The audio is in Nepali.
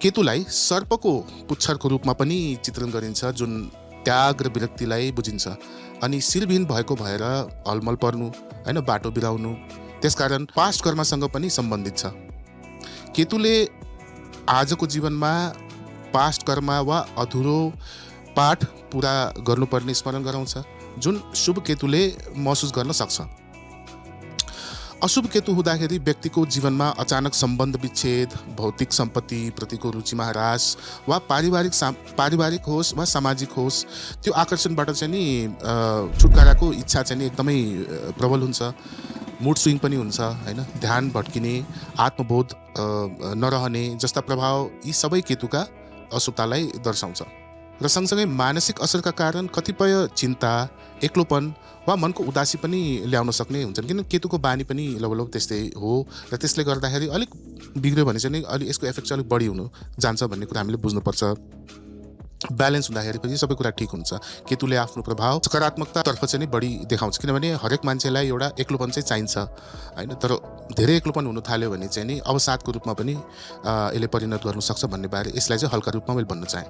केतुलाई सर्पको पुच्छरको रूपमा पनि चित्रण गरिन्छ, जुन त्याग र विरक्तिलाई बुझिन्छ। अनि शिरविहीन भएको भएर हलमल पर्नु, होइन, बाटो बिराउनु, त्यसकारण पास्ट कर्मसँग पनि सम्बन्धित छ। केतुले आजको जीवनमा पास्ट कर्म वा अधुरो पाठ पुरा गर्नुपर्ने स्मरण गराउँछ, जुन शुभ केतुले महसुस गर्न सक्छ। अशुभ केतु हुँदाखेरि व्यक्तिको जीवनमा अचानक सम्बन्ध विच्छेद, भौतिक सम्पत्ति प्रतिको रुचिमा ह्रास वा पारिवारिक होस् वा सामाजिक होस्, त्यो आकर्षणबाट चाहिँ नि छुटकाराको इच्छा चाहिँ नि एकदमै प्रबल हुन्छ। मुड स्विङ पनि हुन्छ, होइन, ध्यान भट्किने, आत्मबोध नरहने जस्ता प्रभाव यी सबै केतुका अशुभतालाई दर्शाउँछ। र सँगसँगै मानसिक असरका कारण कतिपय चिन्ता, एक्लोपन वा मनको उदासी पनि ल्याउन सक्ने हुन्छन्, किन केतुको बानी पनि लगभग त्यस्तै हो। र त्यसले गर्दाखेरि अलिक बिग्रियो भने चाहिँ अलि यसको इफेक्ट चाहिँ अलिक बढी हुनु जान्छ भन्ने कुरा हामीले बुझ्नुपर्छ। ब्यालेन्स हुँदाखेरि पनि सबै कुरा ठिक हुन्छ। केतुले आफ्नो प्रभाव सकारात्मकतातर्फ चाहिँ बढी देखाउँछ, किनभने हरेक मान्छेलाई एउटा एक्लोपन चाहिँ चाहिन्छ, होइन। तर धेरै एक्लोपन हुनु थाल्यो भने चाहिँ नि अवसादको रूपमा पनि यसले परिणत गर्न सक्छ भन्ने बारे यसलाई चाहिँ हल्का रूपमा मैले भन्न चाहेँ।